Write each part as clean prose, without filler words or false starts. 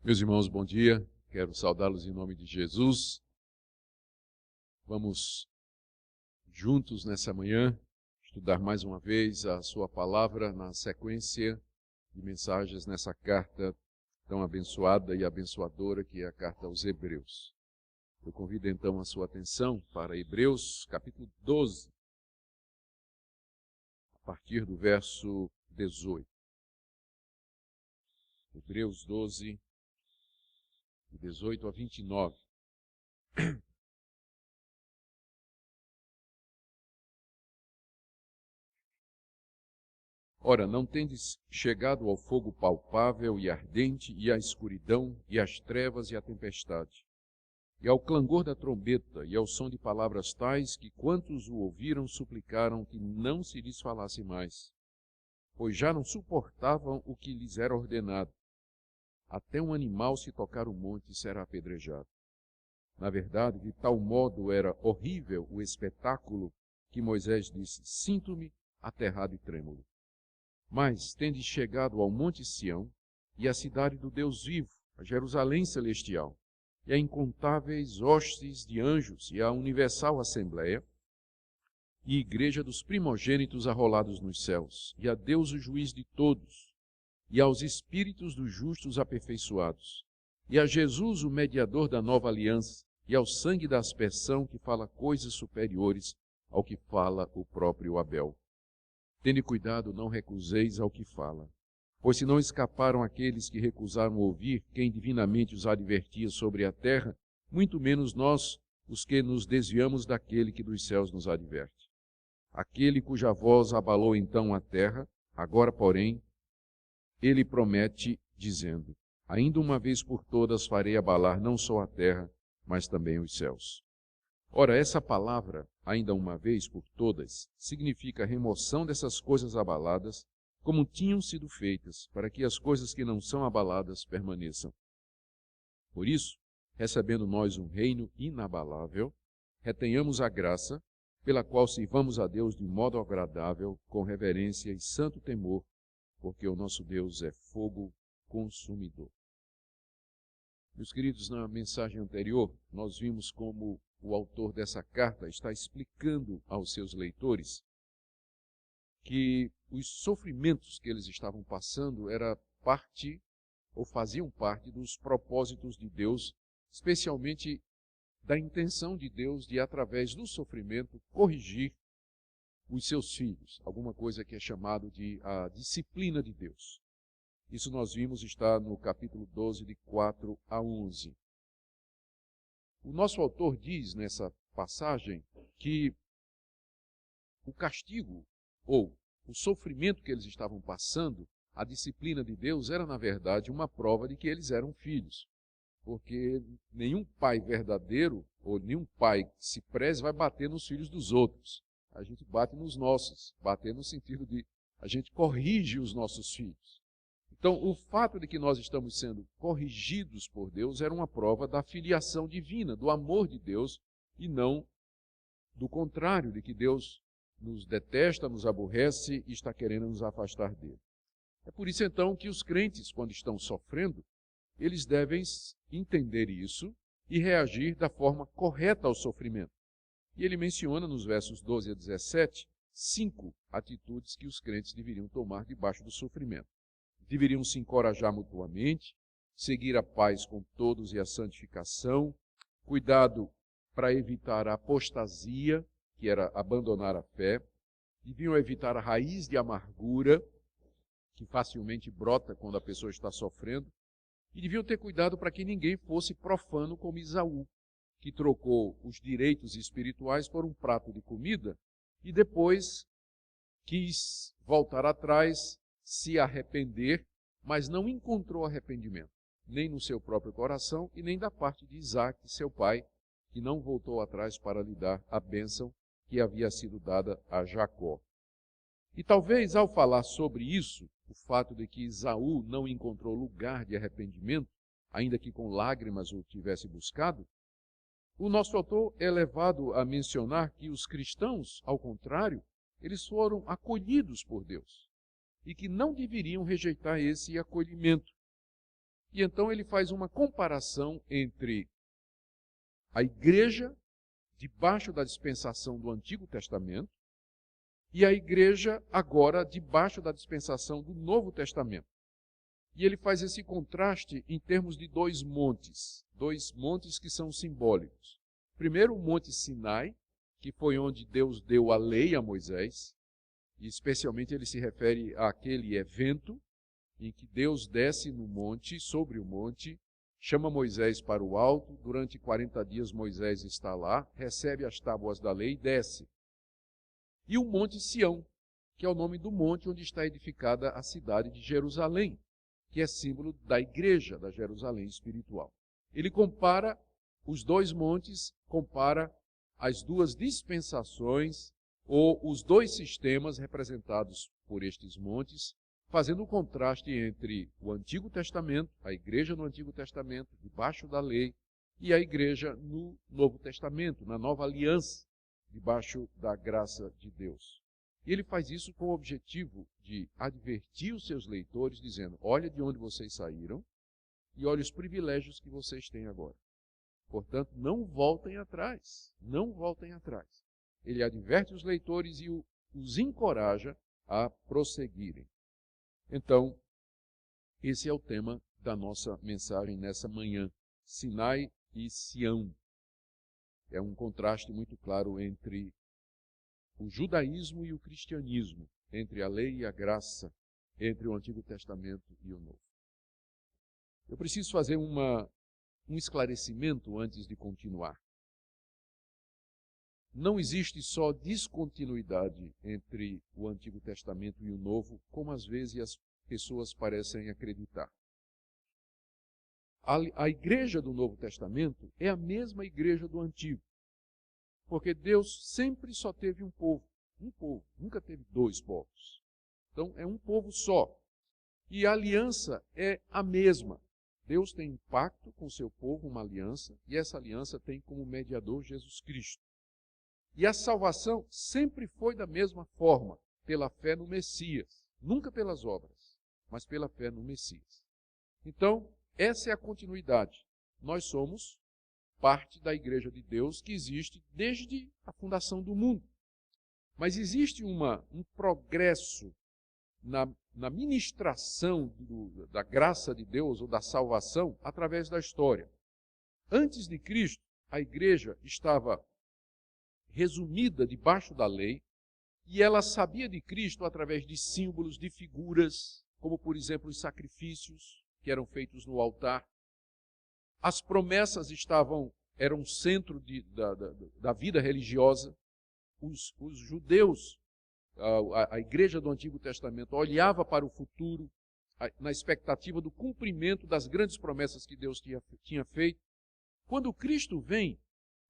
Meus irmãos, bom dia. Quero saudá-los em nome de Jesus. Vamos juntos nessa manhã estudar mais uma vez a sua palavra na sequência de mensagens nessa carta tão abençoada e abençoadora que é a carta aos Hebreus. Eu convido então a sua atenção para Hebreus capítulo 12, a partir do verso 18. Hebreus 12, de 18 a 29. Ora, não tendes chegado ao fogo palpável e ardente, e à escuridão, e às trevas e à tempestade, e ao clangor da trombeta, e ao som de palavras tais que quantos o ouviram suplicaram que não se lhes falasse mais, pois já não suportavam o que lhes era ordenado. Até um animal, se tocar o monte, será apedrejado. Na verdade, de tal modo era horrível o espetáculo que Moisés disse: sinto-me aterrado e trêmulo. Mas, tendes chegado ao monte Sião, e à cidade do Deus vivo, a Jerusalém celestial, e a incontáveis hostes de anjos, e a universal assembleia, e igreja dos primogênitos arrolados nos céus, e a Deus o juiz de todos, e aos espíritos dos justos aperfeiçoados, e a Jesus o mediador da nova aliança, e ao sangue da aspersão que fala coisas superiores ao que fala o próprio Abel. Tende cuidado, não recuseis ao que fala, pois se não escaparam aqueles que recusaram ouvir quem divinamente os advertia sobre a terra, muito menos nós, os que nos desviamos daquele que dos céus nos adverte. Aquele cuja voz abalou então a terra, agora, porém, ele promete, dizendo: ainda uma vez por todas farei abalar não só a terra, mas também os céus. Ora, essa palavra, ainda uma vez por todas, significa a remoção dessas coisas abaladas, como tinham sido feitas, para que as coisas que não são abaladas permaneçam. Por isso, recebendo nós um reino inabalável, retenhamos a graça, pela qual sirvamos a Deus de modo agradável, com reverência e santo temor, porque o nosso Deus é fogo consumidor. Meus queridos, na mensagem anterior, nós vimos como o autor dessa carta está explicando aos seus leitores que os sofrimentos que eles estavam passando era parte, ou faziam parte, dos propósitos de Deus, especialmente da intenção de Deus de, através do sofrimento, corrigir os seus filhos, alguma coisa que é chamado de a disciplina de Deus. Isso nós vimos está no capítulo 12, de 4 a 11. O nosso autor diz nessa passagem que o castigo, ou o sofrimento que eles estavam passando, a disciplina de Deus, era na verdade uma prova de que eles eram filhos. Porque nenhum pai verdadeiro, ou nenhum pai que se preze, vai bater nos filhos dos outros. A gente bate nos nossos, bater no sentido de a gente corrige os nossos filhos. Então, o fato de que nós estamos sendo corrigidos por Deus era uma prova da filiação divina, do amor de Deus, e não do contrário, de que Deus nos detesta, nos aborrece e está querendo nos afastar dele. É por isso, então, que os crentes, quando estão sofrendo, eles devem entender isso e reagir da forma correta ao sofrimento. E ele menciona nos versos 12 a 17, 5 atitudes que os crentes deveriam tomar debaixo do sofrimento. Deveriam se encorajar mutuamente, seguir a paz com todos e a santificação, cuidado para evitar a apostasia, que era abandonar a fé, deviam evitar a raiz de amargura, que facilmente brota quando a pessoa está sofrendo, e deviam ter cuidado para que ninguém fosse profano como Esaú, que trocou os direitos espirituais por um prato de comida e depois quis voltar atrás, se arrepender, mas não encontrou arrependimento, nem no seu próprio coração e nem da parte de Isaac, seu pai, que não voltou atrás para lhe dar a bênção que havia sido dada a Jacó. E talvez, ao falar sobre isso, o fato de que Esaú não encontrou lugar de arrependimento, ainda que com lágrimas o tivesse buscado, o nosso autor é levado a mencionar que os cristãos, ao contrário, eles foram acolhidos por Deus e que não deveriam rejeitar esse acolhimento. E então ele faz uma comparação entre a igreja debaixo da dispensação do Antigo Testamento e a igreja agora debaixo da dispensação do Novo Testamento. E ele faz esse contraste em termos de dois montes que são simbólicos. Primeiro, o Monte Sinai, que foi onde Deus deu a lei a Moisés, e especialmente ele se refere àquele evento em que Deus desce no monte, sobre o monte, chama Moisés para o alto, durante 40 dias Moisés está lá, recebe as tábuas da lei e desce. E o Monte Sião, que é o nome do monte onde está edificada a cidade de Jerusalém, que é símbolo da igreja, da Jerusalém espiritual. Ele compara os dois montes, compara as duas dispensações, ou os dois sistemas representados por estes montes, fazendo o contraste entre o Antigo Testamento, a igreja no Antigo Testamento, debaixo da lei, e a igreja no Novo Testamento, na nova aliança, debaixo da graça de Deus. E ele faz isso com o objetivo de advertir os seus leitores, dizendo: olha de onde vocês saíram e olha os privilégios que vocês têm agora. Portanto, não voltem atrás, não voltem atrás. Ele adverte os leitores e os encoraja a prosseguirem. Então, esse é o tema da nossa mensagem nessa manhã, Sinai e Sião. É um contraste muito claro entre o judaísmo e o cristianismo, entre a lei e a graça, entre o Antigo Testamento e o Novo. Eu preciso fazer um esclarecimento antes de continuar. Não existe só descontinuidade entre o Antigo Testamento e o Novo, como às vezes as pessoas parecem acreditar. A igreja do Novo Testamento é a mesma igreja do Antigo, porque Deus sempre só teve um povo, nunca teve dois povos. Então é um povo só. E a aliança é a mesma. Deus tem um pacto com o seu povo, uma aliança, e essa aliança tem como mediador Jesus Cristo. E a salvação sempre foi da mesma forma, pela fé no Messias, nunca pelas obras, mas pela fé no Messias. Então, essa é a continuidade. Nós somos parte da igreja de Deus que existe desde a fundação do mundo. Mas existe um progresso na ministração da graça de Deus ou da salvação através da história. Antes de Cristo, a igreja estava resumida debaixo da lei, e ela sabia de Cristo através de símbolos, de figuras, como por exemplo os sacrifícios que eram feitos no altar. As promessas eram o centro da vida religiosa. Os judeus, a igreja do Antigo Testamento, olhava para o futuro na expectativa do cumprimento das grandes promessas que Deus tinha feito. Quando Cristo vem,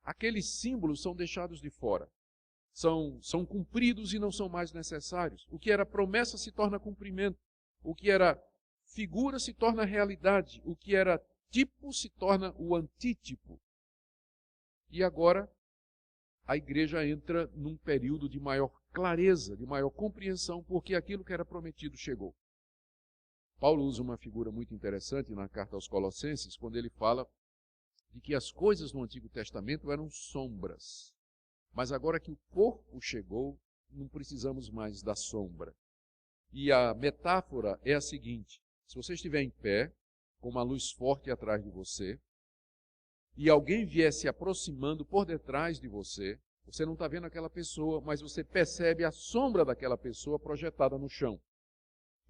aqueles símbolos são deixados de fora. São cumpridos e não são mais necessários. O que era promessa se torna cumprimento. O que era figura se torna realidade. O que era tipo se torna o antítipo. E agora a igreja entra num período de maior clareza, de maior compreensão, porque aquilo que era prometido chegou. Paulo usa uma figura muito interessante na carta aos Colossenses, quando ele fala de que as coisas no Antigo Testamento eram sombras. Mas agora que o corpo chegou, não precisamos mais da sombra. E a metáfora é a seguinte: se você estiver em pé, com uma luz forte atrás de você, e alguém vier se aproximando por detrás de você, você não está vendo aquela pessoa, mas você percebe a sombra daquela pessoa projetada no chão.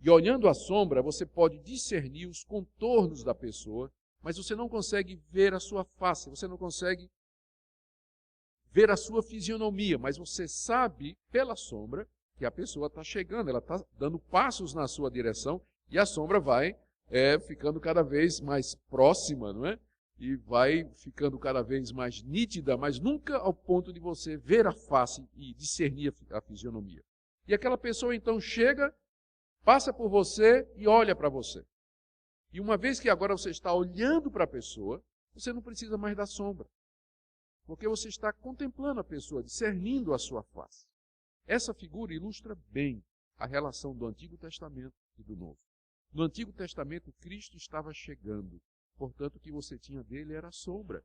E olhando a sombra, você pode discernir os contornos da pessoa, mas você não consegue ver a sua face, você não consegue ver a sua fisionomia, mas você sabe pela sombra que a pessoa está chegando, ela está dando passos na sua direção e a sombra vai ficando cada vez mais próxima, não é? E vai ficando cada vez mais nítida, mas nunca ao ponto de você ver a face e discernir a fisionomia. E aquela pessoa então chega, passa por você e olha para você. E uma vez que agora você está olhando para a pessoa, você não precisa mais da sombra. Porque você está contemplando a pessoa, discernindo a sua face. Essa figura ilustra bem a relação do Antigo Testamento e do Novo. No Antigo Testamento, Cristo estava chegando. Portanto, o que você tinha dele era a sombra.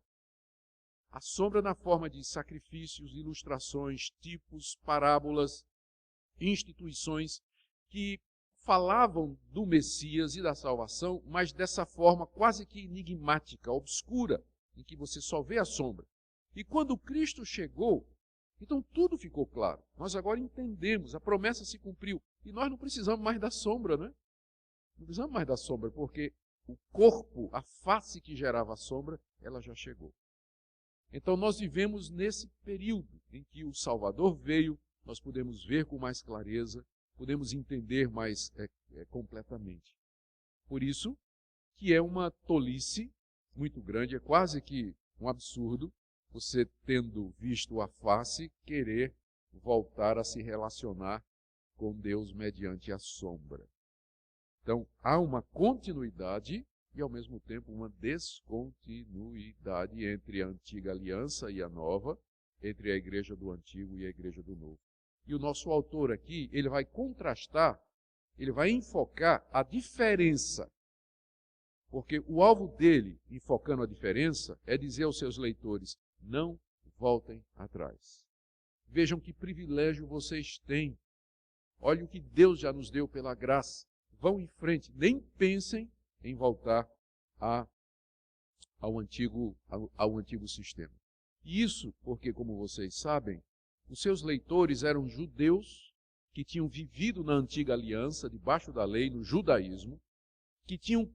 A sombra na forma de sacrifícios, ilustrações, tipos, parábolas, instituições que falavam do Messias e da salvação, mas dessa forma quase que enigmática, obscura, em que você só vê a sombra. E quando Cristo chegou, então tudo ficou claro. Nós agora entendemos, a promessa se cumpriu. E nós não precisamos mais da sombra, né? Não precisamos mais da sombra, porque o corpo, a face que gerava a sombra, ela já chegou. Então nós vivemos nesse período em que o Salvador veio, nós podemos ver com mais clareza, podemos entender mais completamente. Por isso que é uma tolice muito grande, é quase que um absurdo, você tendo visto a face, querer voltar a se relacionar com Deus mediante a sombra. Então, há uma continuidade e, ao mesmo tempo, uma descontinuidade entre a antiga aliança e a nova, entre a igreja do antigo e a igreja do novo. E o nosso autor aqui, ele vai contrastar, ele vai enfocar a diferença. Porque o alvo dele, enfocando a diferença, é dizer aos seus leitores, não voltem atrás. Vejam que privilégio vocês têm. Olhem o que Deus já nos deu pela graça. Vão em frente, nem pensem em voltar ao antigo sistema. E isso porque, como vocês sabem, os seus leitores eram judeus que tinham vivido na antiga aliança, debaixo da lei, no judaísmo, que tinham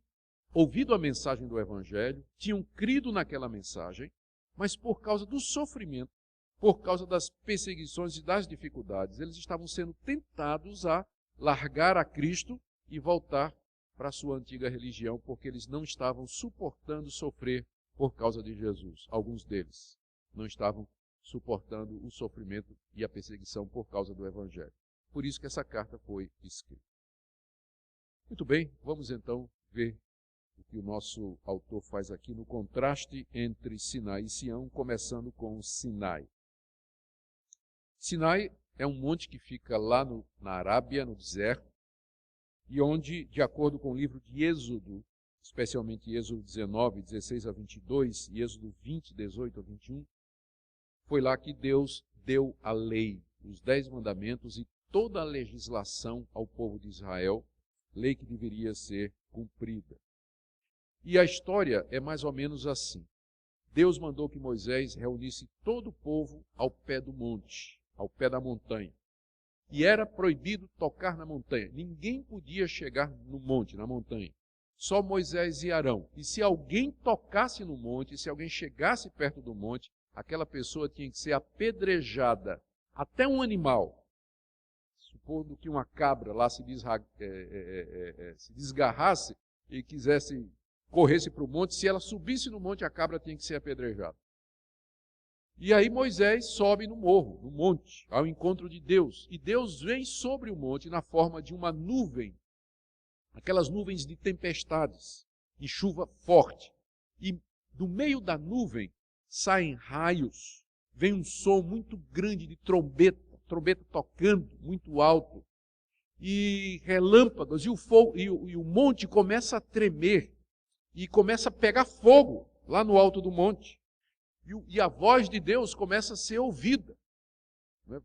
ouvido a mensagem do Evangelho, tinham crido naquela mensagem, mas por causa do sofrimento, por causa das perseguições e das dificuldades, eles estavam sendo tentados a largar a Cristo e voltar para a sua antiga religião, porque eles não estavam suportando sofrer por causa de Jesus. Alguns deles não estavam suportando o sofrimento e a perseguição por causa do Evangelho. Por isso que essa carta foi escrita. Muito bem, vamos então ver o que o nosso autor faz aqui no contraste entre Sinai e Sião, começando com Sinai. Sinai é um monte que fica lá na Arábia, no deserto, e onde, de acordo com o livro de Êxodo, especialmente Êxodo 19, 16 a 22, e Êxodo 20, 18 a 21, foi lá que Deus deu a lei, os 10 mandamentos e toda a legislação ao povo de Israel, lei que deveria ser cumprida. E a história é mais ou menos assim. Deus mandou que Moisés reunisse todo o povo ao pé do monte, ao pé da montanha. E era proibido tocar na montanha. Ninguém podia chegar no monte, na montanha. Só Moisés e Arão. E se alguém tocasse no monte, se alguém chegasse perto do monte, aquela pessoa tinha que ser apedrejada. Até um animal. Supondo que uma cabra lá se desgarrasse e corresse para o monte, se ela subisse no monte, a cabra tinha que ser apedrejada. E aí Moisés sobe no morro, no monte, ao encontro de Deus. E Deus vem sobre o monte na forma de uma nuvem, aquelas nuvens de tempestades, de chuva forte. E do meio da nuvem saem raios, vem um som muito grande de trombeta tocando muito alto, e relâmpagos, e o monte começa a tremer, e começa a pegar fogo lá no alto do monte. E a voz de Deus começa a ser ouvida, né?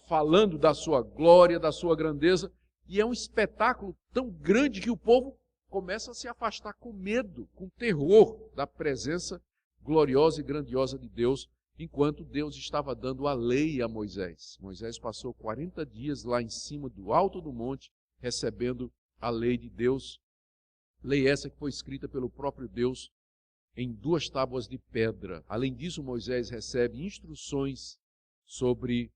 Falando da sua glória, da sua grandeza, e é um espetáculo tão grande que o povo começa a se afastar com medo, com terror da presença gloriosa e grandiosa de Deus, enquanto Deus estava dando a lei a Moisés. Moisés passou 40 dias lá em cima do alto do monte, recebendo a lei de Deus, lei essa que foi escrita pelo próprio Deus em 2 tábuas de pedra. Além disso, Moisés recebe instruções sobre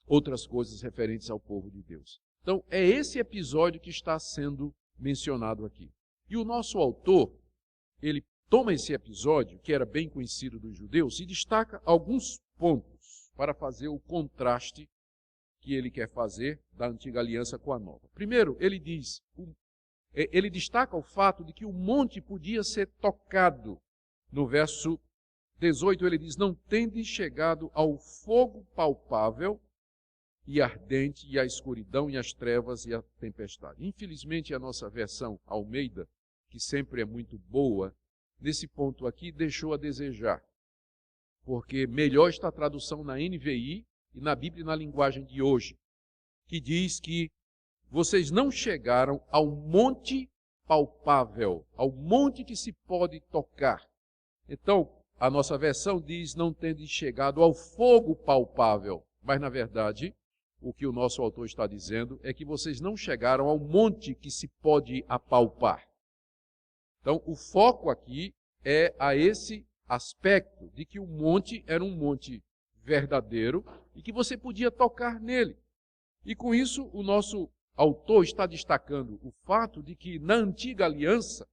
outras coisas referentes ao povo de Deus. Então, é esse episódio que está sendo mencionado aqui. E o nosso autor, ele toma esse episódio, que era bem conhecido dos judeus, e destaca alguns pontos para fazer o contraste que ele quer fazer da antiga aliança com a nova. Primeiro, ele destaca o fato de que o monte podia ser tocado. No verso 18 ele diz, não tendes chegado ao fogo palpável e ardente, e a escuridão e as trevas e a tempestade. Infelizmente, a nossa versão Almeida, que sempre é muito boa, nesse ponto aqui deixou a desejar, porque melhor está a tradução na NVI e na Bíblia na linguagem de hoje, que diz que vocês não chegaram ao monte palpável, ao monte que se pode tocar. Então, a nossa versão diz, não tende chegado ao fogo palpável, mas na verdade, o que o nosso autor está dizendo é que vocês não chegaram ao monte que se pode apalpar. Então, o foco aqui é a esse aspecto de que o monte era um monte verdadeiro e que você podia tocar nele. E com isso, o nosso autor está destacando o fato de que na antiga aliança,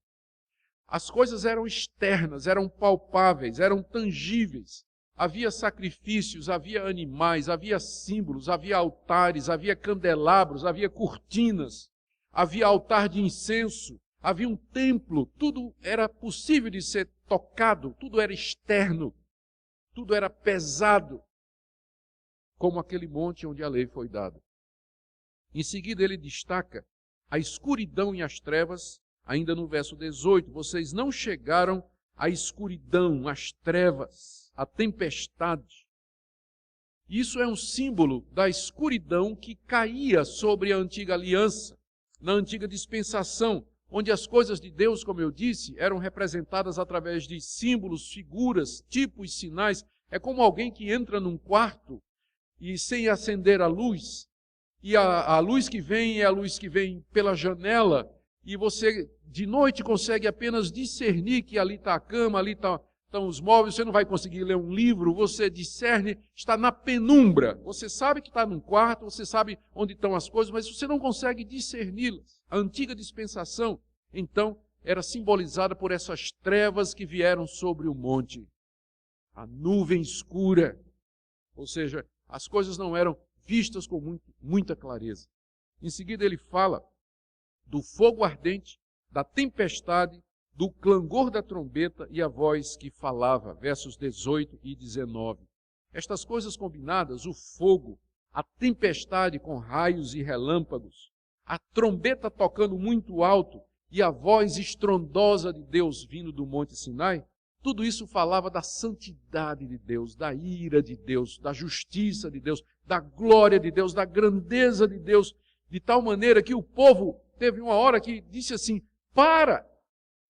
as coisas eram externas, eram palpáveis, eram tangíveis. Havia sacrifícios, havia animais, havia símbolos, havia altares, havia candelabros, havia cortinas, havia altar de incenso, havia um templo, tudo era possível de ser tocado, tudo era externo, tudo era pesado, como aquele monte onde a lei foi dada. Em seguida ele destaca a escuridão e as trevas, ainda no verso 18, vocês não chegaram à escuridão, às trevas, à tempestade. Isso é um símbolo da escuridão que caía sobre a antiga aliança, na antiga dispensação, onde as coisas de Deus, como eu disse, eram representadas através de símbolos, figuras, tipos, sinais. É como alguém que entra num quarto e sem acender a luz, e a luz que vem é a luz que vem pela janela, e você de noite consegue apenas discernir que ali está a cama, ali estão os móveis, você não vai conseguir ler um livro, você discerne, está na penumbra. Você sabe que está num quarto, você sabe onde estão as coisas, mas você não consegue discerni-las. A antiga dispensação, então, era simbolizada por essas trevas que vieram sobre o monte. A nuvem escura, ou seja, as coisas não eram vistas com muita clareza. Em seguida ele fala do fogo ardente, da tempestade, do clangor da trombeta e a voz que falava, versos 18 e 19. Estas coisas combinadas, o fogo, a tempestade com raios e relâmpagos, a trombeta tocando muito alto e a voz estrondosa de Deus vindo do Monte Sinai, tudo isso falava da santidade de Deus, da ira de Deus, da justiça de Deus, da glória de Deus, da grandeza de Deus, de tal maneira que o povo teve uma hora que disse assim, para,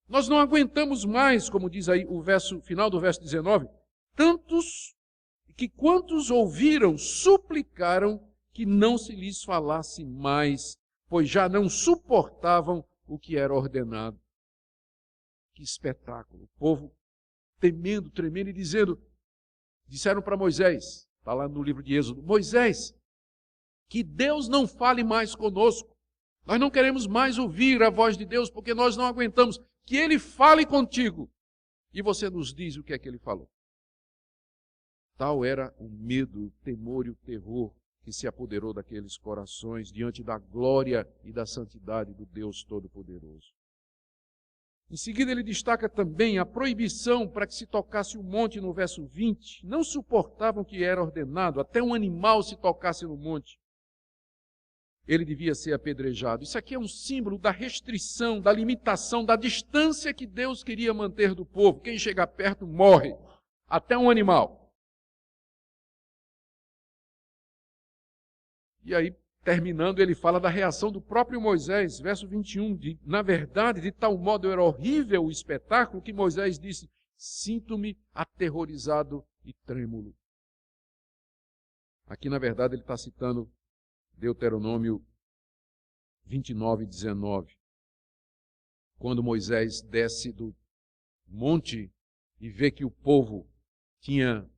nós não aguentamos mais, como diz aí o final do verso 19, tantos que quantos ouviram, suplicaram que não se lhes falasse mais, pois já não suportavam o que era ordenado. Que espetáculo! O povo temendo, tremendo e disseram para Moisés, está lá no livro de Êxodo, Moisés, que Deus não fale mais conosco. Nós não queremos mais ouvir a voz de Deus, porque nós não aguentamos. Que Ele fale contigo. E você nos diz o que é que Ele falou. Tal era o medo, o temor e o terror que se apoderou daqueles corações diante da glória e da santidade do Deus Todo-Poderoso. Em seguida ele destaca também a proibição para que se tocasse o monte no verso 20. Não suportavam que era ordenado, até um animal se tocasse no monte, ele devia ser apedrejado. Isso aqui é um símbolo da restrição, da limitação, da distância que Deus queria manter do povo. Quem chegar perto morre, até um animal. E aí, terminando, ele fala da reação do próprio Moisés, verso 21, na verdade, de tal modo era horrível o espetáculo que Moisés disse, sinto-me aterrorizado e trêmulo. Aqui, na verdade, ele está citando Deuteronômio 29, 19. Quando Moisés desce do monte e vê que o povo tinha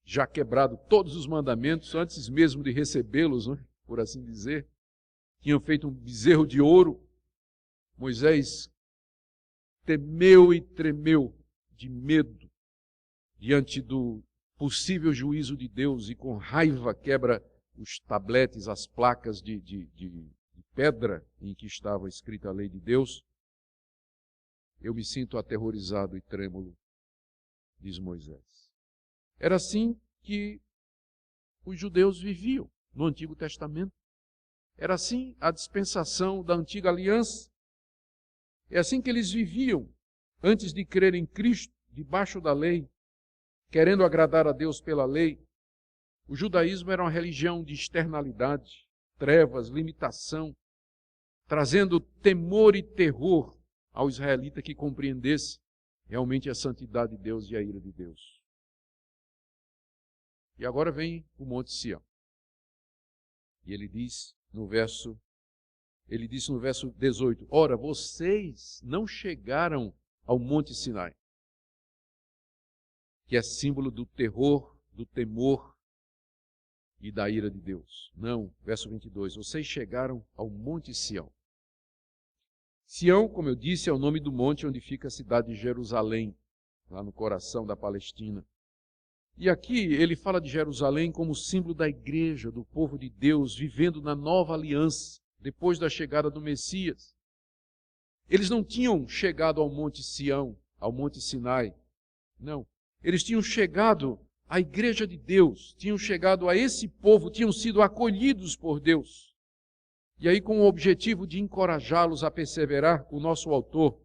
já quebrado todos os mandamentos antes mesmo de recebê-los, né, por assim dizer, tinham feito um bezerro de ouro, Moisés temeu e tremeu de medo diante do possível juízo de Deus e com raiva quebra os tabletes, as placas de pedra em que estava escrita a lei de Deus. Eu me sinto aterrorizado e trêmulo, diz Moisés. Era assim que os judeus viviam no Antigo Testamento. Era assim a dispensação da antiga aliança. É assim que eles viviam antes de crer em Cristo, debaixo da lei, querendo agradar a Deus pela lei. O judaísmo era uma religião de externalidade, trevas, limitação, trazendo temor e terror ao israelita que compreendesse realmente a santidade de Deus e a ira de Deus. E agora vem o Monte Sião. E ele disse no verso 18, ora, vocês não chegaram ao Monte Sinai, que é símbolo do terror, do temor e da ira de Deus. Não, verso 22, vocês chegaram ao Monte Sião. Sião, como eu disse, é o nome do monte onde fica a cidade de Jerusalém, lá no coração da Palestina. E aqui ele fala de Jerusalém como símbolo da igreja, do povo de Deus, vivendo na nova aliança, depois da chegada do Messias. Eles não tinham chegado ao Monte Sião, ao Monte Sinai. Não. Eles tinham chegado à igreja de Deus, tinham chegado a esse povo, tinham sido acolhidos por Deus. E aí, com o objetivo de encorajá-los a perseverar, o nosso autor,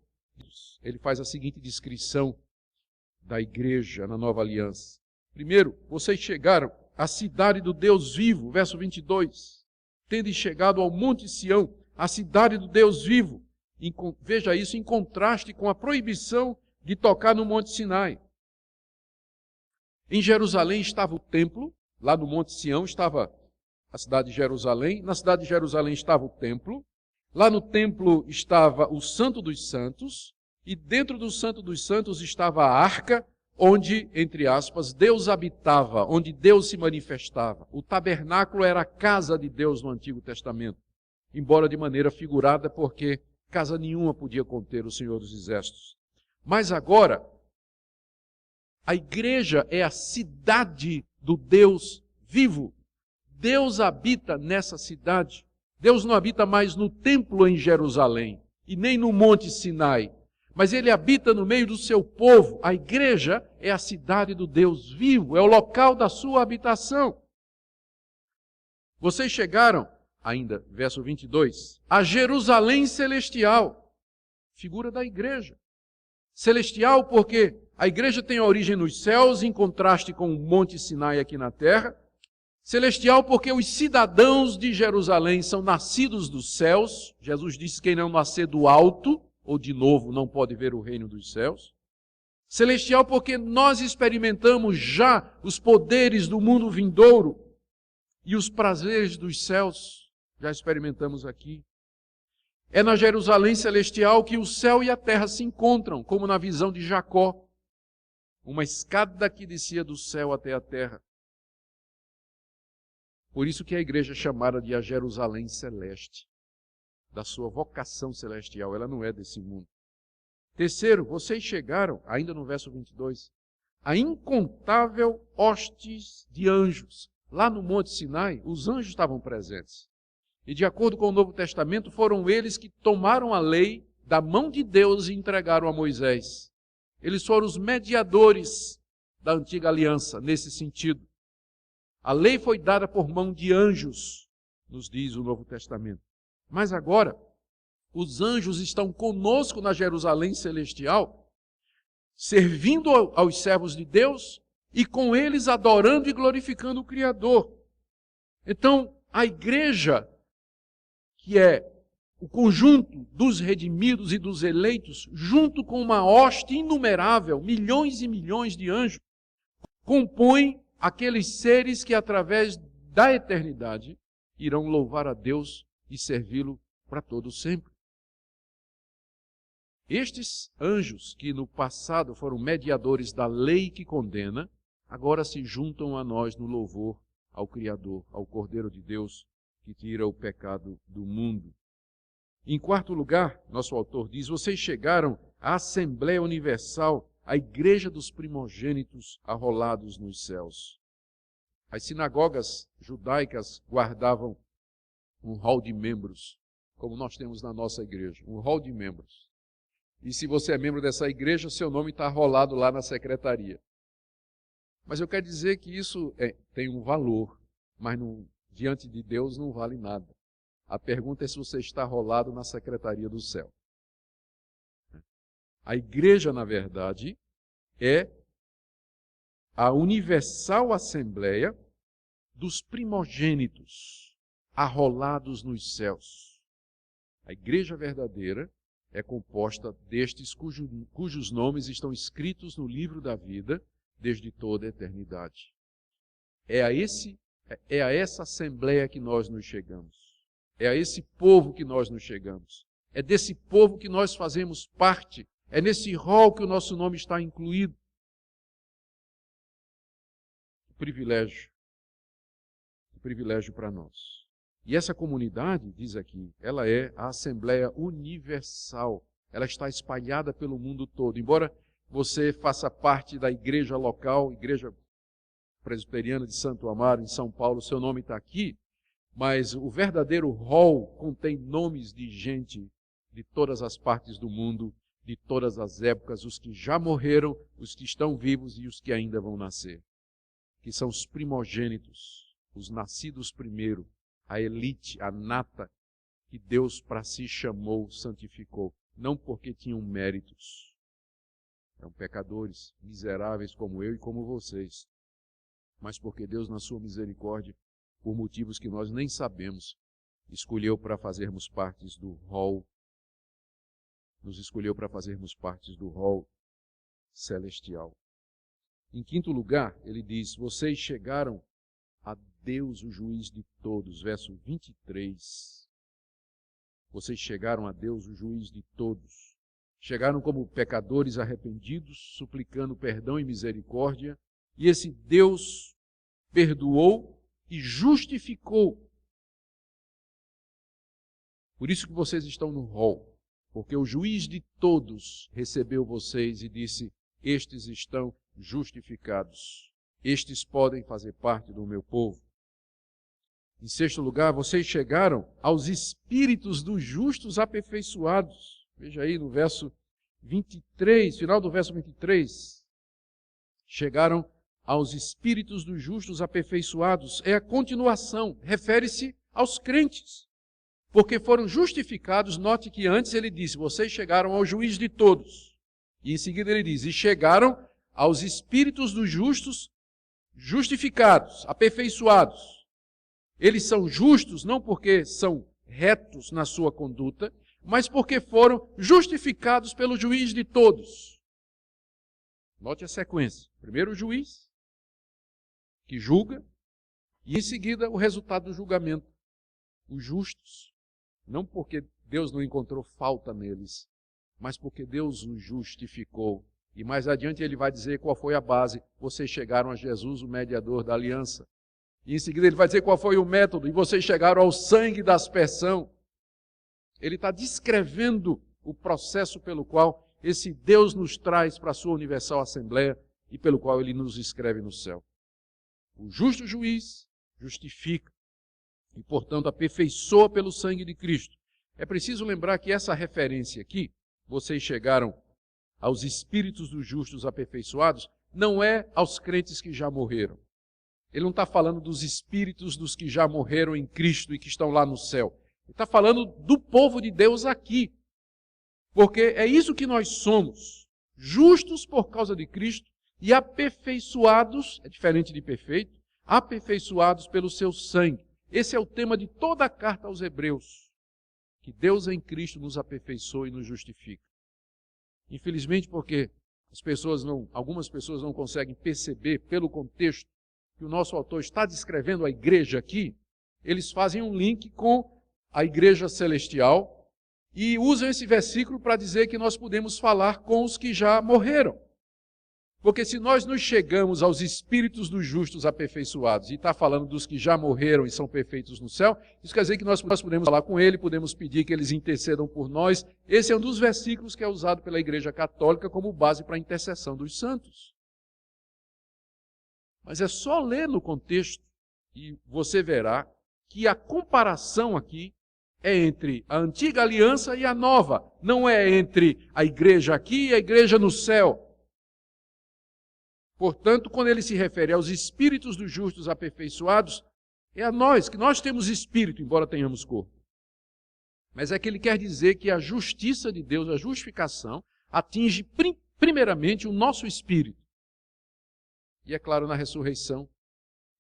ele faz a seguinte descrição da igreja na nova aliança. Primeiro, vocês chegaram à cidade do Deus vivo, verso 22. Tende chegado ao Monte Sião, a cidade do Deus vivo. Veja isso em contraste com a proibição de tocar no Monte Sinai. Em Jerusalém estava o templo, lá no Monte Sião estava a cidade de Jerusalém, na cidade de Jerusalém estava o templo, lá no templo estava o Santo dos Santos, e dentro do Santo dos Santos estava a arca, onde, entre aspas, Deus habitava, onde Deus se manifestava. O tabernáculo era a casa de Deus no Antigo Testamento, embora de maneira figurada, porque casa nenhuma podia conter o Senhor dos Exércitos. Mas agora, a igreja é a cidade do Deus vivo. Deus habita nessa cidade. Deus não habita mais no templo em Jerusalém e nem no Monte Sinai, mas Ele habita no meio do seu povo. A igreja é a cidade do Deus vivo, é o local da sua habitação. Vocês chegaram, ainda, verso 22, a Jerusalém celestial, figura da igreja. Celestial porque a igreja tem origem nos céus, em contraste com o Monte Sinai aqui na terra. Celestial porque os cidadãos de Jerusalém são nascidos dos céus. Jesus disse que quem não nascer do alto, ou de novo, não pode ver o reino dos céus. Celestial porque nós experimentamos já os poderes do mundo vindouro e os prazeres dos céus, já experimentamos aqui. É na Jerusalém celestial que o céu e a terra se encontram, como na visão de Jacó. Uma escada que descia do céu até a terra. Por isso que a igreja é chamada de a Jerusalém celeste, da sua vocação celestial, ela não é desse mundo. Terceiro, vocês chegaram, ainda no verso 22, a incontável hostes de anjos. Lá no Monte Sinai, os anjos estavam presentes. E de acordo com o Novo Testamento, foram eles que tomaram a lei da mão de Deus e entregaram a Moisés. Eles foram os mediadores da antiga aliança, nesse sentido. A lei foi dada por mão de anjos, nos diz o Novo Testamento. Mas agora, os anjos estão conosco na Jerusalém celestial, servindo aos servos de Deus e com eles adorando e glorificando o Criador. Então, a igreja, que é o conjunto dos redimidos e dos eleitos, junto com uma hoste inumerável, milhões e milhões de anjos, compõe aqueles seres que, através da eternidade, irão louvar a Deus e servi-lo para todo sempre. Estes anjos, que no passado foram mediadores da lei que condena, agora se juntam a nós no louvor ao Criador, ao Cordeiro de Deus, que tira o pecado do mundo. Em quarto lugar, nosso autor diz, vocês chegaram à Assembleia Universal, a igreja dos primogênitos arrolados nos céus. As sinagogas judaicas guardavam um hall de membros, como nós temos na nossa igreja, um hall de membros. E se você é membro dessa igreja, seu nome está arrolado lá na secretaria. Mas eu quero dizer que isso tem um valor, mas não diante de Deus não vale nada. A pergunta é se você está rolado na secretaria do céu. A igreja, na verdade, é a universal assembleia dos primogênitos arrolados nos céus. A igreja verdadeira é composta destes cujos nomes estão escritos no livro da vida desde toda a eternidade. É a essa assembleia que nós nos chegamos. É a esse povo que nós nos chegamos. É desse povo que nós fazemos parte. É nesse rol que o nosso nome está incluído. Privilégio para nós. E essa comunidade, diz aqui, ela é a Assembleia Universal. Ela está espalhada pelo mundo todo. Embora você faça parte da igreja local, Igreja Presbiteriana de Santo Amaro, em São Paulo, seu nome está aqui, mas o verdadeiro rol contém nomes de gente de todas as partes do mundo, de todas as épocas, os que já morreram, os que estão vivos e os que ainda vão nascer. Que são os primogênitos, os nascidos primeiro, a elite, a nata, que Deus para si chamou, santificou, não porque tinham méritos. Eram pecadores, miseráveis como eu e como vocês, mas porque Deus, na sua misericórdia, por motivos que nós nem sabemos, escolheu para fazermos partes do rol, nos escolheu para fazermos partes do rol celestial. Em quinto lugar, ele diz, vocês chegaram a Deus, o juiz de todos. Verso 23. Vocês chegaram a Deus, o juiz de todos. Chegaram como pecadores arrependidos, suplicando perdão e misericórdia. E esse Deus perdoou e justificou. Por isso que vocês estão no rol. Porque o juiz de todos recebeu vocês e disse, estes estão justificados. Estes podem fazer parte do meu povo. Em sexto lugar, vocês chegaram aos espíritos dos justos aperfeiçoados. Veja aí no verso 23, final do verso 23. Chegaram aos espíritos dos justos aperfeiçoados. É a continuação, refere-se aos crentes. Porque foram justificados, note que antes ele disse, vocês chegaram ao juiz de todos. E em seguida ele diz, e chegaram aos espíritos dos justos justificados, aperfeiçoados. Eles são justos não porque são retos na sua conduta, mas porque foram justificados pelo juiz de todos. Note a sequência. Primeiro o juiz, que julga, e em seguida o resultado do julgamento. Os justos, não porque Deus não encontrou falta neles, mas porque Deus os justificou. E mais adiante ele vai dizer qual foi a base. Vocês chegaram a Jesus, o mediador da aliança. E em seguida ele vai dizer qual foi o método. E vocês chegaram ao sangue da aspersão. Ele está descrevendo o processo pelo qual esse Deus nos traz para a sua universal assembleia e pelo qual ele nos escreve no céu. O justo juiz justifica e, portanto, aperfeiçoa pelo sangue de Cristo. É preciso lembrar que essa referência aqui, vocês chegaram aos espíritos dos justos aperfeiçoados, não é aos crentes que já morreram. Ele não está falando dos espíritos dos que já morreram em Cristo e que estão lá no céu. Ele está falando do povo de Deus aqui. Porque é isso que nós somos. Justos por causa de Cristo e aperfeiçoados, é diferente de perfeito, aperfeiçoados pelo seu sangue. Esse é o tema de toda a carta aos Hebreus. Que Deus em Cristo nos aperfeiçoa e nos justifica. Infelizmente, porque algumas pessoas não conseguem perceber pelo contexto que o nosso autor está descrevendo a igreja aqui, eles fazem um link com a igreja celestial e usam esse versículo para dizer que nós podemos falar com os que já morreram. Porque se nós nos chegamos aos espíritos dos justos aperfeiçoados e está falando dos que já morreram e são perfeitos no céu, isso quer dizer que nós podemos falar com ele, podemos pedir que eles intercedam por nós. Esse é um dos versículos que é usado pela Igreja Católica como base para a intercessão dos santos. Mas é só ler no contexto e você verá que a comparação aqui é entre a antiga aliança e a nova. Não é entre a igreja aqui e a igreja no céu. Portanto, quando ele se refere aos espíritos dos justos aperfeiçoados, é a nós, que nós temos espírito, embora tenhamos corpo. Mas é que ele quer dizer que a justiça de Deus, a justificação, atinge primeiramente o nosso espírito. E é claro, na ressurreição,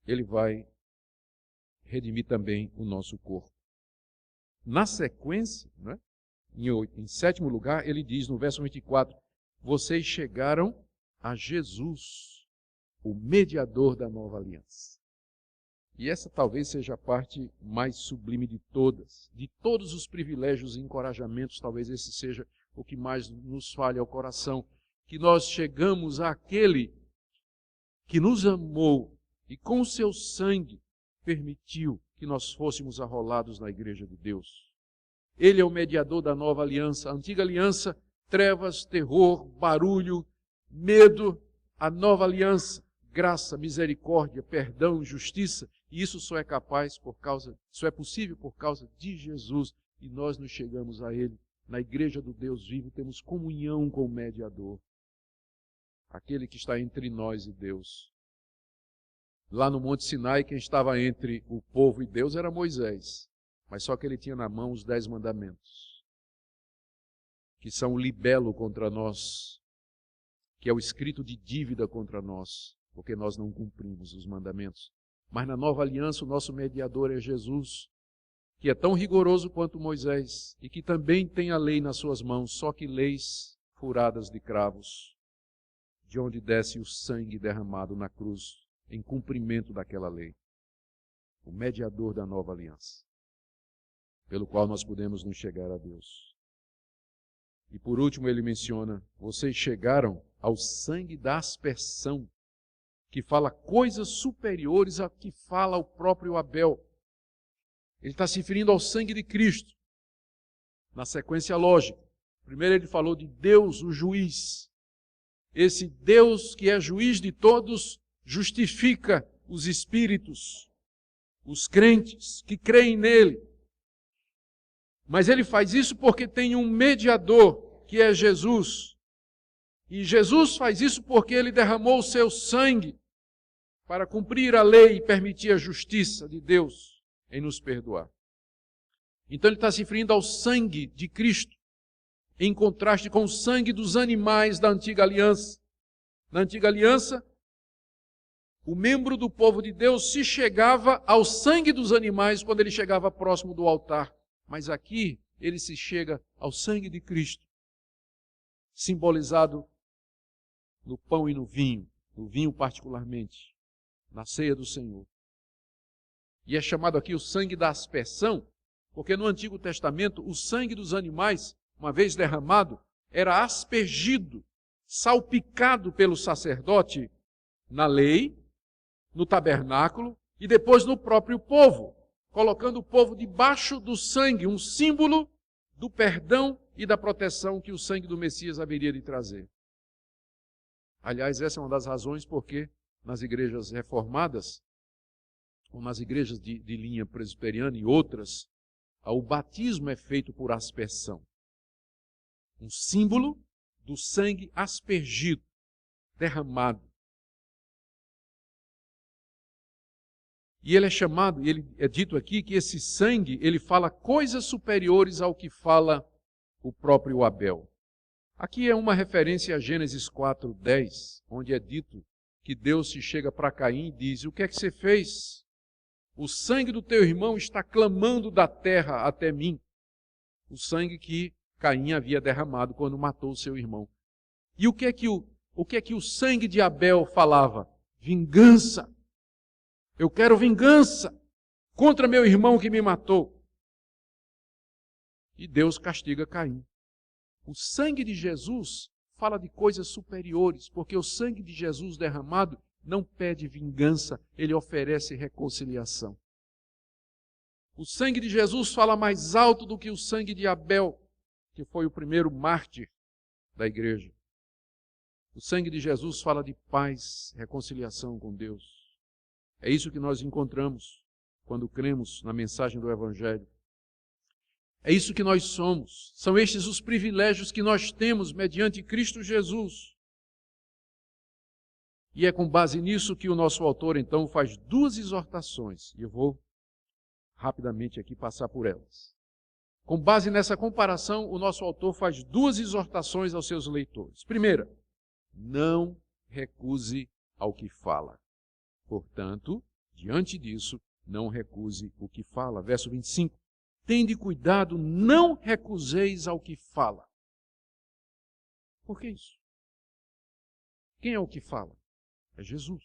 ele vai redimir também o nosso corpo. Na sequência, né, em sétimo lugar, ele diz no verso 24, vocês chegaram a Jesus, o mediador da nova aliança. E essa talvez seja a parte mais sublime de todas. De todos os privilégios e encorajamentos, talvez esse seja o que mais nos fale ao coração. Que nós chegamos àquele que nos amou e com o seu sangue permitiu que nós fôssemos arrolados na igreja de Deus. Ele é o mediador da nova aliança. A antiga aliança, trevas, terror, barulho, medo. A nova aliança, graça, misericórdia, perdão, justiça. E isso só é possível por causa de Jesus. E nós nos chegamos a Ele. Na igreja do Deus vivo, temos comunhão com o mediador. Aquele que está entre nós e Deus. Lá no Monte Sinai, quem estava entre o povo e Deus era Moisés. Mas só que ele tinha na mão os 10 mandamentos. Que são o libelo contra nós. Que é o escrito de dívida contra nós. Porque nós não cumprimos os mandamentos. Mas na nova aliança, o nosso mediador é Jesus, que é tão rigoroso quanto Moisés, e que também tem a lei nas suas mãos, só que leis furadas de cravos, de onde desce o sangue derramado na cruz, em cumprimento daquela lei. O mediador da nova aliança, pelo qual nós podemos nos chegar a Deus. E por último ele menciona, vocês chegaram ao sangue da aspersão, que fala coisas superiores a que fala o próprio Abel. Ele está se referindo ao sangue de Cristo, na sequência lógica. Primeiro ele falou de Deus, o juiz. Esse Deus que é juiz de todos, justifica os espíritos, os crentes que creem nele. Mas ele faz isso porque tem um mediador, que é Jesus. E Jesus faz isso porque ele derramou o seu sangue para cumprir a lei e permitir a justiça de Deus em nos perdoar. Então ele está se referindo ao sangue de Cristo, em contraste com o sangue dos animais da antiga aliança. Na antiga aliança, o membro do povo de Deus se chegava ao sangue dos animais quando ele chegava próximo do altar. Mas aqui ele se chega ao sangue de Cristo, simbolizado no pão e no vinho particularmente, na ceia do Senhor. E é chamado aqui o sangue da aspersão, porque no Antigo Testamento o sangue dos animais, uma vez derramado, era aspergido, salpicado pelo sacerdote na lei, no tabernáculo e depois no próprio povo, colocando o povo debaixo do sangue, um símbolo do perdão e da proteção que o sangue do Messias haveria de trazer. Aliás, essa é uma das razões porque nas igrejas reformadas, ou nas igrejas de linha presbiteriana e outras, o batismo é feito por aspersão. Um símbolo do sangue aspergido, derramado. E ele é chamado, e ele é dito aqui que esse sangue, ele fala coisas superiores ao que fala o próprio Abel. Aqui é uma referência a Gênesis 4:10, onde é dito que Deus se chega para Caim e diz, o que é que você fez? O sangue do teu irmão está clamando da terra até mim. O sangue que Caim havia derramado quando matou o seu irmão. E o que é que o sangue de Abel falava? Vingança. Eu quero vingança contra meu irmão que me matou. E Deus castiga Caim. O sangue de Jesus fala de coisas superiores, porque o sangue de Jesus derramado não pede vingança, ele oferece reconciliação. O sangue de Jesus fala mais alto do que o sangue de Abel, que foi o primeiro mártir da igreja. O sangue de Jesus fala de paz, reconciliação com Deus. É isso que nós encontramos quando cremos na mensagem do Evangelho. É isso que nós somos. São estes os privilégios que nós temos mediante Cristo Jesus. E é com base nisso que o nosso autor, então, faz duas exortações. E eu vou rapidamente aqui passar por elas. Com base nessa comparação, o nosso autor faz duas exortações aos seus leitores. Primeira, não recuse ao que fala. Portanto, diante disso, não recuse o que fala. Verso 25. Tende cuidado, não recuseis ao que fala. Por que isso? Quem é o que fala? É Jesus.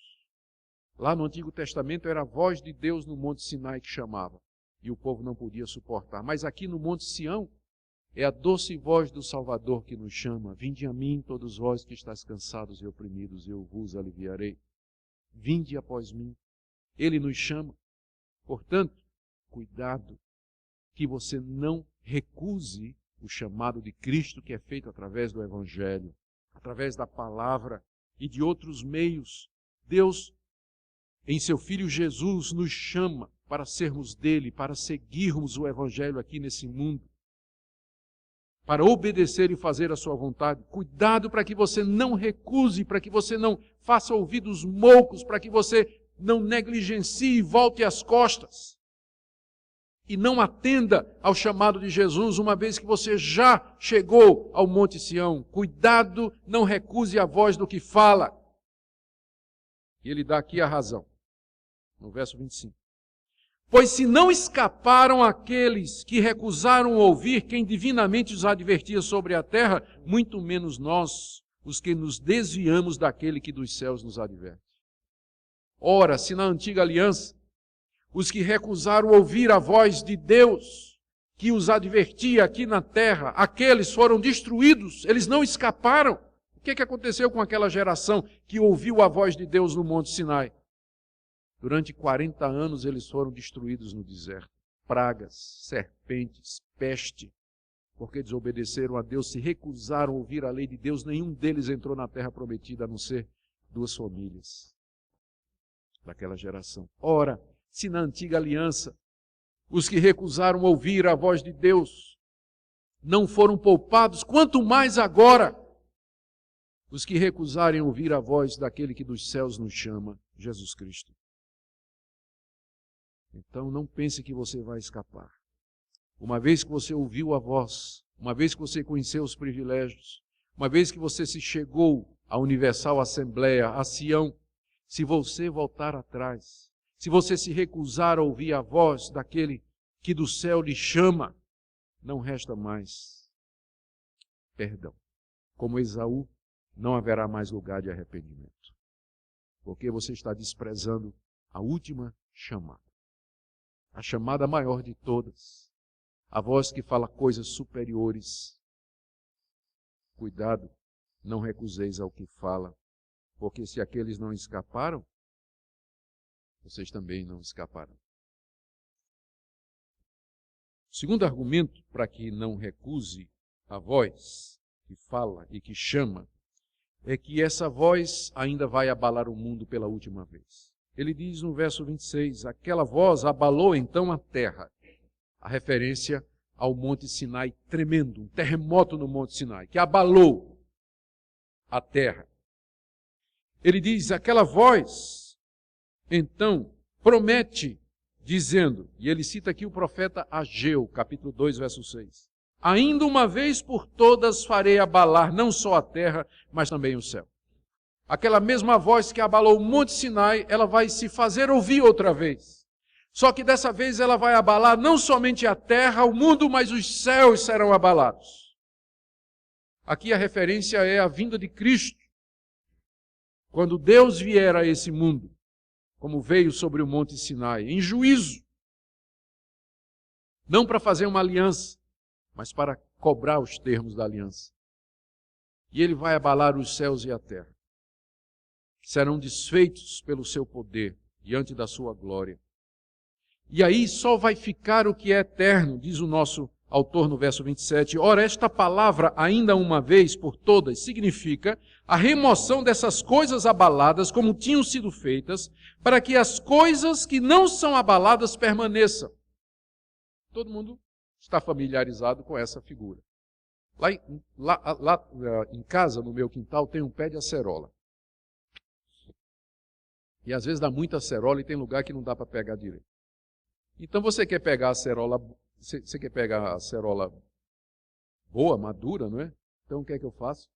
Lá no Antigo Testamento era a voz de Deus no Monte Sinai que chamava, e o povo não podia suportar. Mas aqui no Monte Sião, é a doce voz do Salvador que nos chama. Vinde a mim, todos vós que estáis cansados e oprimidos, eu vos aliviarei. Vinde após mim. Ele nos chama. Portanto, cuidado, que você não recuse o chamado de Cristo que é feito através do Evangelho, através da palavra e de outros meios. Deus, em seu Filho Jesus, nos chama para sermos dele, para seguirmos o Evangelho aqui nesse mundo, para obedecer e fazer a sua vontade. Cuidado para que você não recuse, para que você não faça ouvidos moucos, para que você não negligencie e volte as costas. E não atenda ao chamado de Jesus, uma vez que você já chegou ao Monte Sião. Cuidado, não recuse a voz do que fala. E ele dá aqui a razão, no verso 25. Pois se não escaparam aqueles que recusaram ouvir quem divinamente os advertia sobre a terra, muito menos nós, os que nos desviamos daquele que dos céus nos adverte. Ora, se na antiga aliança, os que recusaram ouvir a voz de Deus, que os advertia aqui na terra, aqueles foram destruídos, eles não escaparam. O que aconteceu com aquela geração que ouviu a voz de Deus no Monte Sinai? Durante 40 anos eles foram destruídos no deserto. Pragas, serpentes, peste, porque desobedeceram a Deus, se recusaram a ouvir a lei de Deus, nenhum deles entrou na terra prometida, a não ser 2 famílias daquela geração. Ora, se na antiga aliança os que recusaram ouvir a voz de Deus não foram poupados, quanto mais agora os que recusarem ouvir a voz daquele que dos céus nos chama, Jesus Cristo. Então não pense que você vai escapar. Uma vez que você ouviu a voz, uma vez que você conheceu os privilégios, uma vez que você se chegou à Universal Assembleia, a Sião, se você voltar atrás, se você se recusar a ouvir a voz daquele que do céu lhe chama, não resta mais perdão. Como Esaú, não haverá mais lugar de arrependimento, porque você está desprezando a última chamada, a chamada maior de todas, a voz que fala coisas superiores. Cuidado, não recuseis ao que fala, porque se aqueles não escaparam, vocês também não escaparão. O segundo argumento para que não recuse a voz que fala e que chama é que essa voz ainda vai abalar o mundo pela última vez. Ele diz no verso 26, aquela voz abalou então a terra. A referência ao Monte Sinai tremendo, um terremoto no Monte Sinai, que abalou a terra. Ele diz, aquela voz, então, promete, dizendo, e ele cita aqui o profeta Ageu, capítulo 2, verso 6. Ainda uma vez por todas farei abalar não só a terra, mas também o céu. Aquela mesma voz que abalou o Monte Sinai, ela vai se fazer ouvir outra vez. Só que dessa vez ela vai abalar não somente a terra, o mundo, mas os céus serão abalados. Aqui a referência é a vinda de Cristo. Quando Deus vier a esse mundo, como veio sobre o Monte Sinai, em juízo, não para fazer uma aliança, mas para cobrar os termos da aliança. E ele vai abalar os céus e a terra. Serão desfeitos pelo seu poder, diante da sua glória. E aí só vai ficar o que é eterno, diz o nosso autor no verso 27. Ora, esta palavra, ainda uma vez por todas, significa a remoção dessas coisas abaladas, como tinham sido feitas, para que as coisas que não são abaladas permaneçam. Todo mundo está familiarizado com essa figura. Lá em casa, no meu quintal, tem um pé de acerola. E às vezes dá muita acerola e tem lugar que não dá para pegar direito. Então você quer pegar a cerola, você quer pegar a cerola boa, madura, não é? Então o que é que eu faço?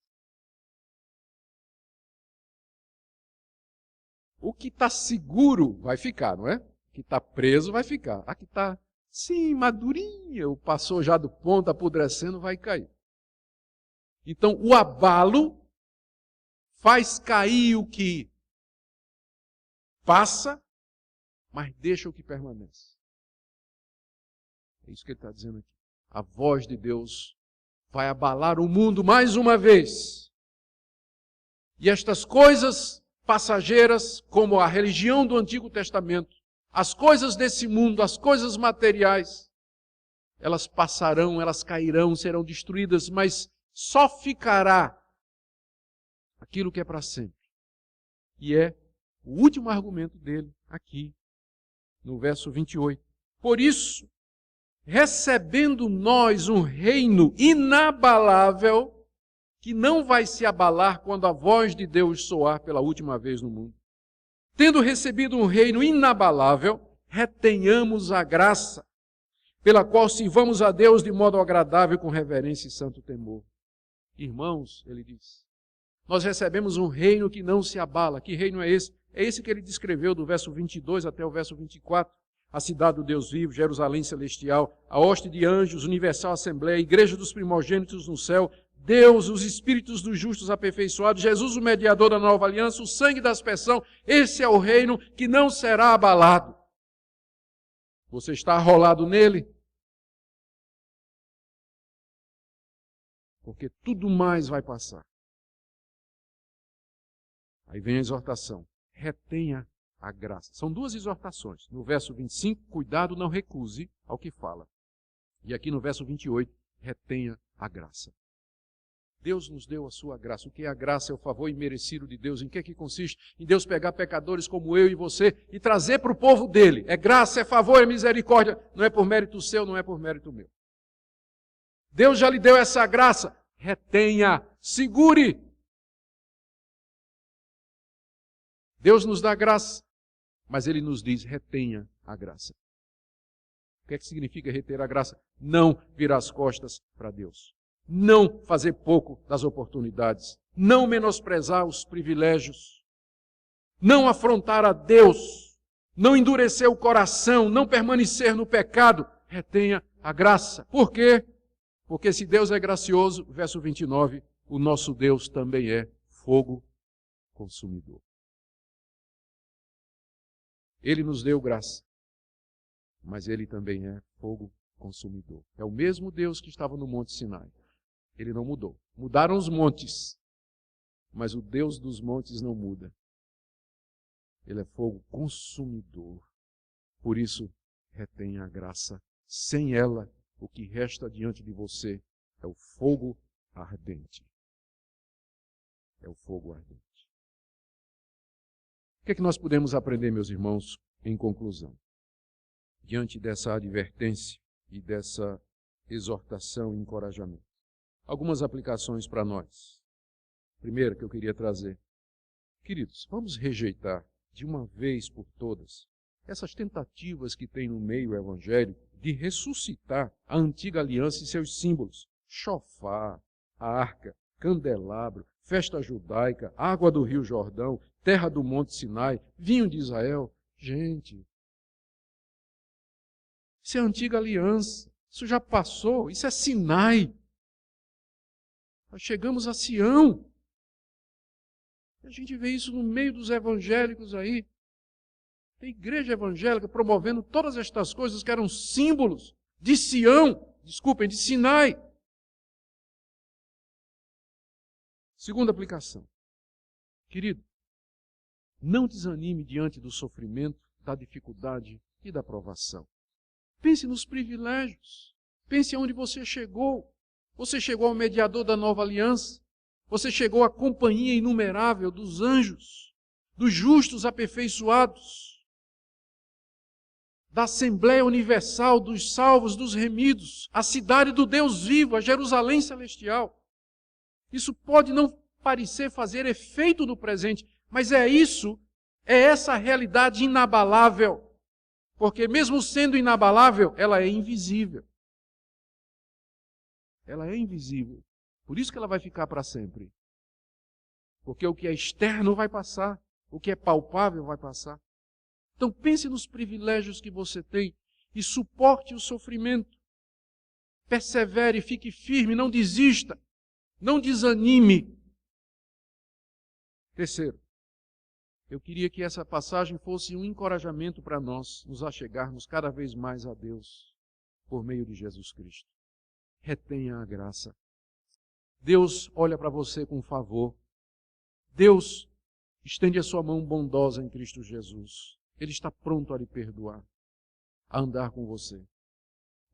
O que está seguro vai ficar, não é? O que está preso vai ficar. A que está, sim, madurinha, passou já do ponto, apodrecendo, vai cair. Então o abalo faz cair o que passa, mas deixa o que permanece. É isso que ele está dizendo aqui. A voz de Deus vai abalar o mundo mais uma vez. E estas coisas passageiras, como a religião do Antigo Testamento, as coisas desse mundo, as coisas materiais, elas passarão, elas cairão, serão destruídas, mas só ficará aquilo que é para sempre. E é o último argumento dele aqui, no verso 28. Por isso, recebendo nós um reino inabalável, que não vai se abalar quando a voz de Deus soar pela última vez no mundo. Tendo recebido um reino inabalável, retenhamos a graça, pela qual sirvamos a Deus de modo agradável, com reverência e santo temor. Irmãos, ele diz, nós recebemos um reino que não se abala. Que reino é esse? É esse que ele descreveu do verso 22 até o verso 24. A cidade do Deus vivo, Jerusalém celestial, a hoste de anjos, universal assembleia, igreja dos primogênitos no céu, Deus, os espíritos dos justos aperfeiçoados, Jesus, o mediador da nova aliança, o sangue da aspersão. Esse é o reino que não será abalado. Você está arrolado nele? Porque tudo mais vai passar. Aí vem a exortação. Retenha a graça. São duas exortações. No verso 25, cuidado, não recuse ao que fala. E aqui no verso 28, retenha a graça. Deus nos deu a sua graça. O que é a graça? É o favor imerecido de Deus. Em que é que consiste? Em Deus pegar pecadores como eu e você e trazer para o povo dele. É graça, é favor, é misericórdia. Não é por mérito seu, não é por mérito meu. Deus já lhe deu essa graça. Retenha, segure. Deus nos dá graça, mas Ele nos diz, retenha a graça. O que é que significa reter a graça? Não virar as costas para Deus. Não fazer pouco das oportunidades. Não menosprezar os privilégios. Não afrontar a Deus. Não endurecer o coração. Não permanecer no pecado. Retenha a graça. Por quê? Porque se Deus é gracioso, verso 29, o nosso Deus também é fogo consumidor. Ele nos deu graça, mas Ele também é fogo consumidor. É o mesmo Deus que estava no Monte Sinai. Ele não mudou. Mudaram os montes, mas o Deus dos montes não muda. Ele é fogo consumidor. Por isso, retenha a graça. Sem ela, o que resta diante de você é o fogo ardente. É o fogo ardente. O que é que nós podemos aprender, meus irmãos, em conclusão? Diante dessa advertência e dessa exortação e encorajamento. Algumas aplicações para nós. Primeira que eu queria trazer. Queridos, vamos rejeitar de uma vez por todas essas tentativas que tem no meio evangélico de ressuscitar a antiga aliança e seus símbolos. Chofar, arca, candelabro, festa judaica, água do Rio Jordão, terra do Monte Sinai, vinho de Israel. Gente, isso é a antiga aliança. Isso já passou. Isso é Sinai. Nós chegamos a Sião. A gente vê isso no meio dos evangélicos aí. Tem igreja evangélica promovendo todas estas coisas que eram símbolos de Sião, desculpem, de Sinai. Segunda aplicação. Querido, não desanime diante do sofrimento, da dificuldade e da provação. Pense nos privilégios. Pense aonde você chegou. Você chegou ao mediador da nova aliança. Você chegou à companhia inumerável dos anjos, dos justos aperfeiçoados, da Assembleia Universal, dos salvos, dos remidos, a cidade do Deus vivo, a Jerusalém celestial. Isso pode não parecer fazer efeito no presente, mas é essa realidade inabalável. Porque mesmo sendo inabalável, ela é invisível. Ela é invisível. Por isso que ela vai ficar para sempre. Porque o que é externo vai passar, o que é palpável vai passar. Então pense nos privilégios que você tem e suporte o sofrimento. Persevere, fique firme, não desista, não desanime. Terceiro, eu queria que essa passagem fosse um encorajamento para nós nos achegarmos cada vez mais a Deus por meio de Jesus Cristo. Retenha a graça. Deus olha para você com favor. Deus estende a sua mão bondosa em Cristo Jesus. Ele está pronto a lhe perdoar, a andar com você.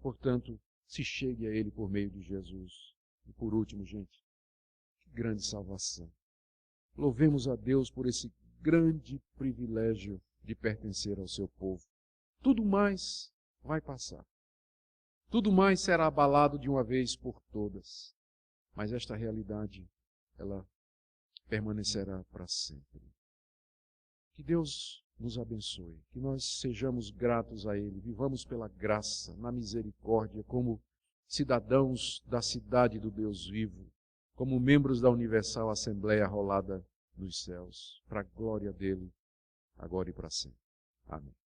Portanto, se chegue a Ele por meio de Jesus. E por último, gente, que grande salvação. Louvemos a Deus por esse grande privilégio de pertencer ao seu povo. Tudo mais vai passar. Tudo mais será abalado de uma vez por todas. Mas esta realidade, ela permanecerá para sempre. Que Deus nos abençoe, que nós sejamos gratos a Ele, vivamos pela graça, na misericórdia, como cidadãos da cidade do Deus vivo, como membros da Universal Assembleia Rolada nos céus, para a glória dele, agora e para sempre. Amém.